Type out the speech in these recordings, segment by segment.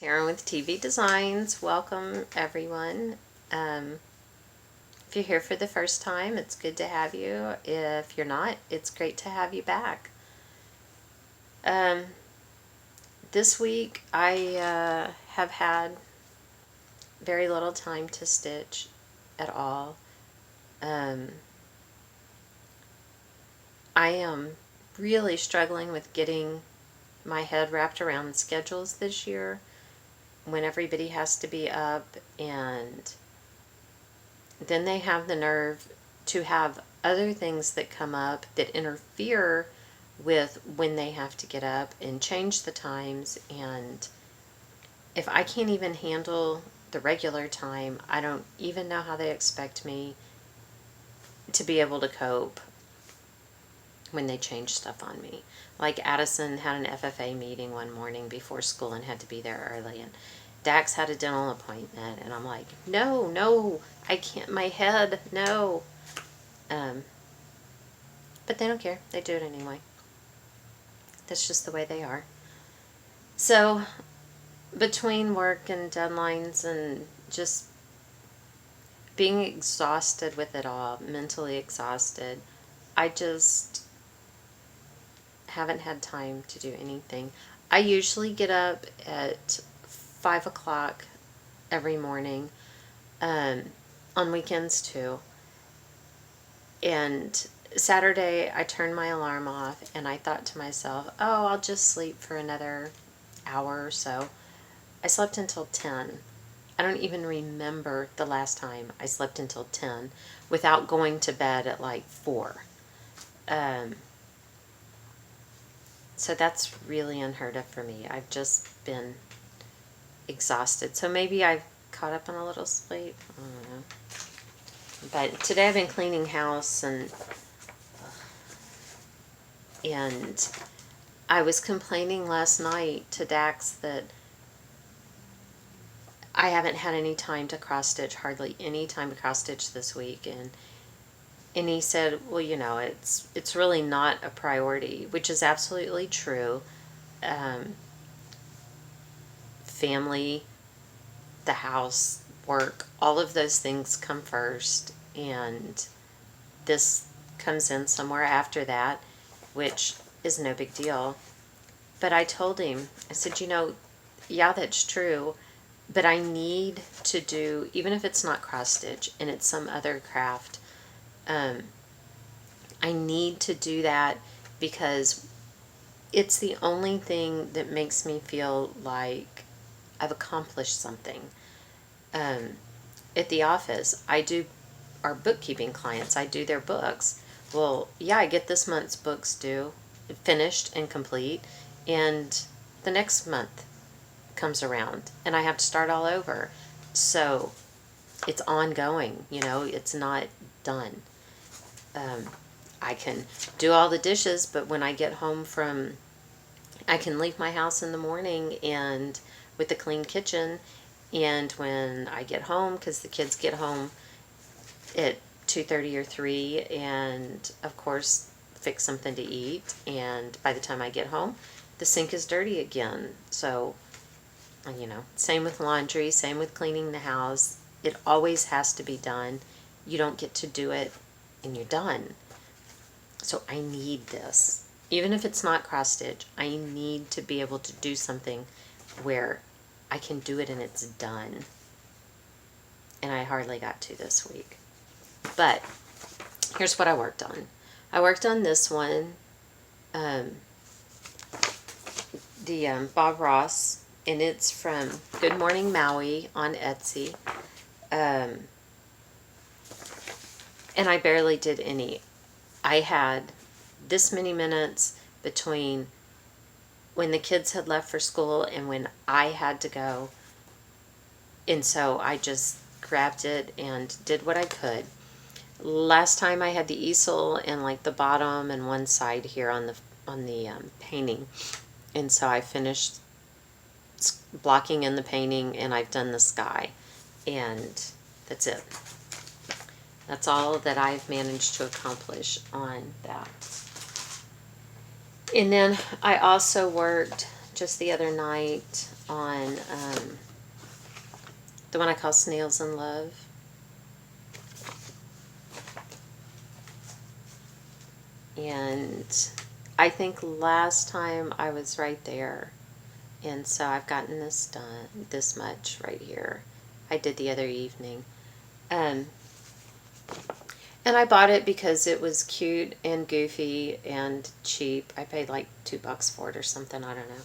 Karen with TVdesigns. Welcome, everyone. If you're here for the first time, it's good to have you. If you're not, it's great to have you back. This week, I have had very little time to stitch at all. I am really struggling with getting my head wrapped around schedules this year when everybody has to be up, and then they have the nerve to have other things that come up that interfere with when they have to get up and change the times. And if I can't even handle the regular time, I don't even know how they expect me to be able to cope when they change stuff on me. Like Addison had an FFA meeting one morning before school and had to be there early, and Dax had a dental appointment, and I'm like, no, I can't, my head, no. But they don't care. They do it anyway. That's just the way they are. So, between work and deadlines and just being exhausted with it all, mentally exhausted, I just haven't had time to do anything. I usually get up at 5 o'clock every morning, on weekends too. And Saturday I turned my alarm off and I thought to myself, oh, I'll just sleep for another hour or so. I slept until 10. I don't even remember the last time I slept until 10 without going to bed at like 4. So that's really unheard of for me. I've just been exhausted. So maybe I've caught up on a little sleep. I don't know. But today I've been cleaning house, and I was complaining last night to Dax that I haven't had any time to cross stitch, hardly any time to cross stitch this week, and he said, well, it's really not a priority, which is absolutely true. Family, the house, work, all of those things come first, and this comes in somewhere after that, which is no big deal. But I told him, I said, yeah, that's true, but I need to do, even if it's not cross stitch and it's some other craft, I need to do that because it's the only thing that makes me feel like I've accomplished something. At the office, I do our bookkeeping clients, I do their books. Well, yeah, I get this month's books due, finished and complete, and the next month comes around and I have to start all over. So it's ongoing, it's not done. I can do all the dishes, but when I get home I can leave my house in the morning and with a clean kitchen, and when I get home, because the kids get home at 2:30 or 3, and of course fix something to eat, and by the time I get home, the sink is dirty again. So, same with laundry, same with cleaning the house. It always has to be done. You don't get to do it and you're done. So I need this. Even if it's not cross stitch, I need to be able to do something where I can do it and it's done. And I hardly got to this week. But here's what I worked on. I worked on this one, the Bob Ross, and it's from Good Morning Maui on Etsy. And I barely did any. I had this many minutes between when the kids had left for school and when I had to go. And so I just grabbed it and did what I could. Last time I had the easel and like the bottom and one side here on the painting. And so I finished blocking in the painting and I've done the sky. And that's it. That's all that I've managed to accomplish on that. And then I also worked just the other night on the one I call Snails in Love. And I think last time I was right there. And so I've gotten this done, this much right here. I did the other evening. And I bought it because it was cute and goofy and cheap. I paid like $2 for it or something, I don't know.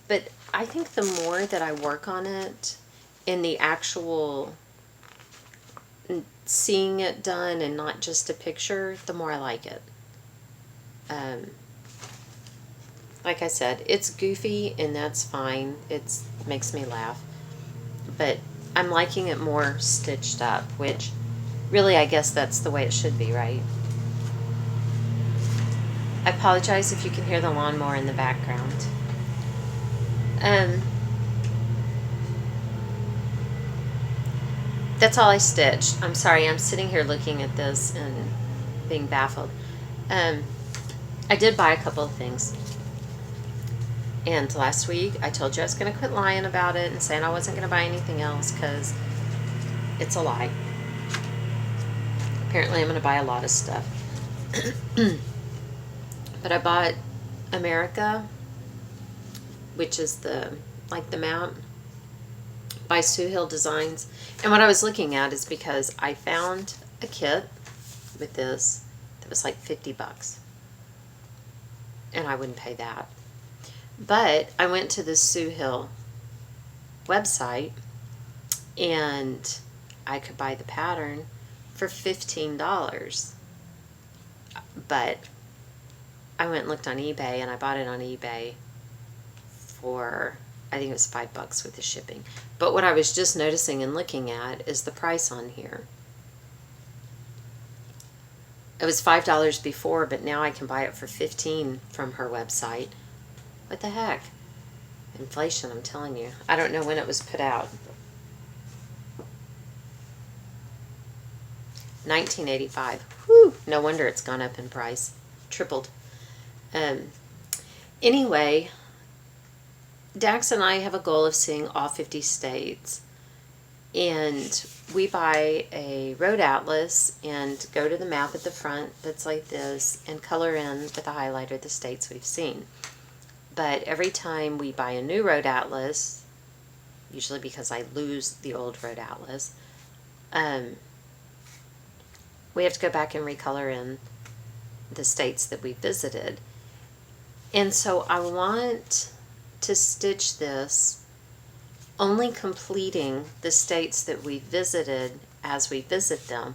But I think the more that I work on it, in the actual seeing it done and not just a picture, the more I like it. Like I said, it's goofy and that's fine. It makes me laugh. But I'm liking it more stitched up, which really I guess that's the way it should be, right? I apologize if you can hear the lawnmower in the background. That's all I stitched. I'm sorry, I'm sitting here looking at this and being baffled. I did buy a couple of things. And last week, I told you I was going to quit lying about it and saying I wasn't going to buy anything else because it's a lie. Apparently, I'm going to buy a lot of stuff. But I bought America, which is the map by TVdesigns. And what I was looking at is because I found a kit with this that was like $50. And I wouldn't pay that. But I went to the Sue Hill website and I could buy the pattern for $15. But I went and looked on eBay and I bought it on eBay for, I think it was $5 with the shipping. But what I was just noticing and looking at is the price on here. It was $5 before, but now I can buy it for $15 from her website. What the heck? Inflation, I'm telling you. I don't know when it was put out. 1985. Whew, no wonder it's gone up in price. Tripled. Anyway, Dax and I have a goal of seeing all 50 states. And we buy a road atlas and go to the map at the front that's like this and color in with a highlighter the states we've seen. But every time we buy a new road atlas, usually because I lose the old road atlas, we have to go back and recolor in the states that we visited. And so I want to stitch this only completing the states that we visited as we visit them.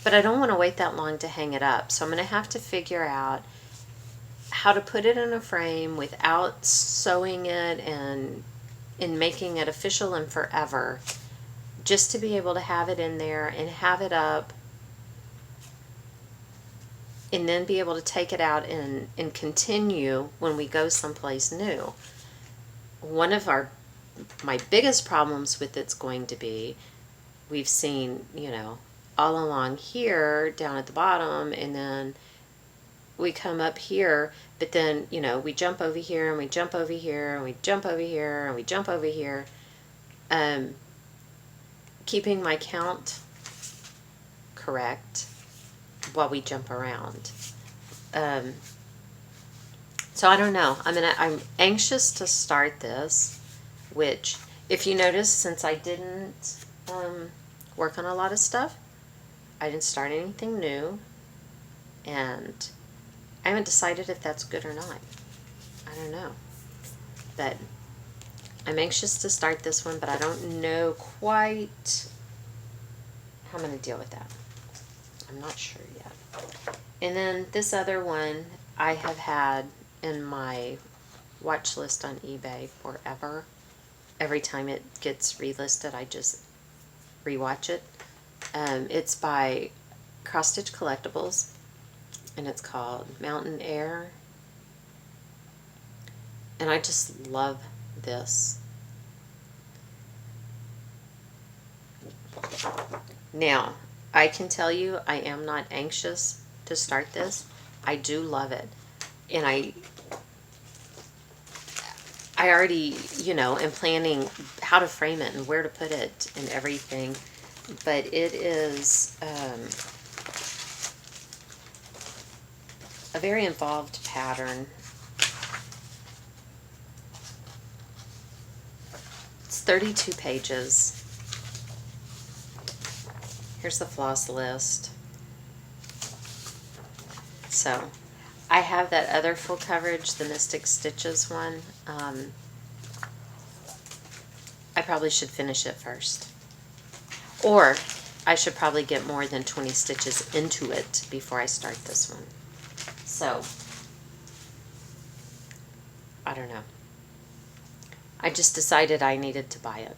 But I don't want to wait that long to hang it up. So I'm going to have to figure out how to put it in a frame without sewing it and making it official and forever, just to be able to have it in there and have it up and then be able to take it out and continue when we go someplace new. One of my biggest problems with it's going to be, we've seen, all along here down at the bottom, and then we come up here, but then, we jump over here and we jump over here and we jump over here and we jump over here. Keeping my count correct while we jump around. So I don't know. I'm anxious to start this, which, if you notice, since I didn't work on a lot of stuff, I didn't start anything new, and I haven't decided if that's good or not. I don't know. But I'm anxious to start this one, but I don't know quite how I'm going to deal with that. I'm not sure yet. And then this other one I have had in my watch list on eBay forever. Every time it gets relisted, I just rewatch it. It's by Cross Stitch Collectibles, and it's called Mountain Air. And I just love this. Now, I can tell you I am not anxious to start this. I do love it. And I already, am planning how to frame it and where to put it and everything. But it is a very involved pattern. It's 32 pages. Here's the floss list. So, I have that other full coverage, the Mystic Stitches one. I probably should finish it first. Or I should probably get more than 20 stitches into it before I start this one. So, I don't know. I just decided I needed to buy it.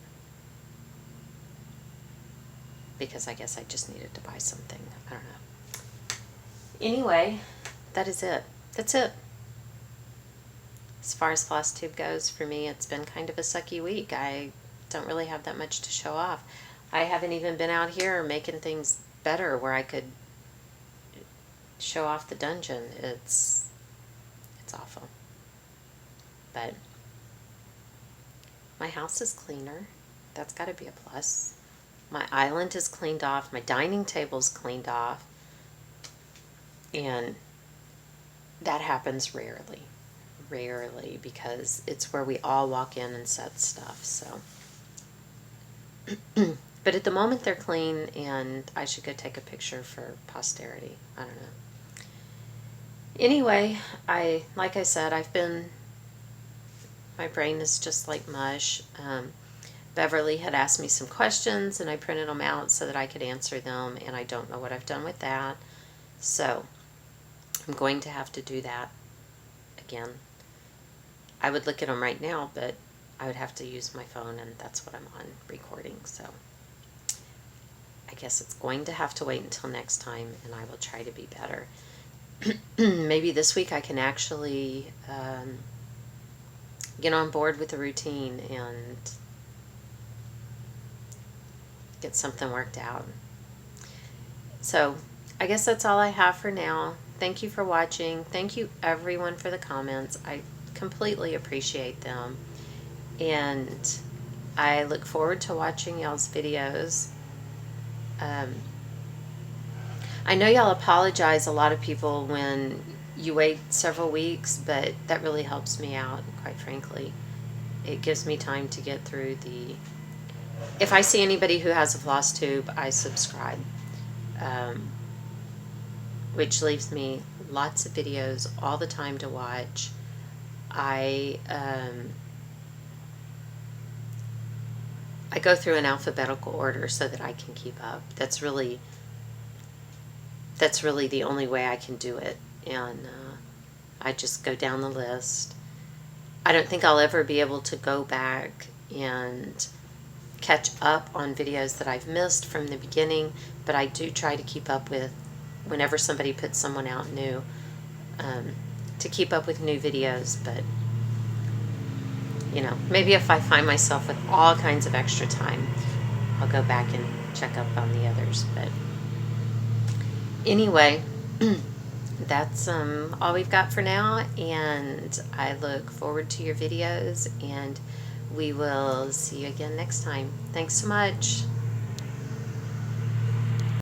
Because I guess I just needed to buy something. I don't know. Anyway, that is it. That's it. As far as floss tube goes, for me, it's been kind of a sucky week. I don't really have that much to show off. I haven't even been out here making things better where I could show off the dungeon. It's awful. But my house is cleaner. That's got to be a plus. My island is cleaned off. My dining table's cleaned off. And that happens rarely. Rarely, because it's where we all walk in and set stuff. So, but at the moment they're clean, and I should go take a picture for posterity. I don't know. Anyway, like I said, my brain is just like mush. Beverly had asked me some questions, and I printed them out so that I could answer them, and I don't know what I've done with that. So, I'm going to have to do that again. I would look at them right now, but I would have to use my phone, and that's what I'm on, recording. So, I guess it's going to have to wait until next time, and I will try to be better. Maybe this week I can actually get on board with the routine and get something worked out. So, I guess that's all I have for now. Thank you for watching. Thank you everyone for the comments. I completely appreciate them. And I look forward to watching y'all's videos. I know y'all apologize, a lot of people, when you wait several weeks, but that really helps me out, quite frankly. It gives me time to get through the... If I see anybody who has a floss tube, I subscribe. Which leaves me lots of videos all the time to watch. I go through an alphabetical order so that I can keep up. That's really the only way I can do it. And I just go down the list. I don't think I'll ever be able to go back and catch up on videos that I've missed from the beginning, but I do try to keep up with, whenever somebody puts someone out new, to keep up with new videos. But maybe if I find myself with all kinds of extra time, I'll go back and check up on the others. But anyway, that's all we've got for now, and I look forward to your videos, and we will see you again next time. Thanks so much.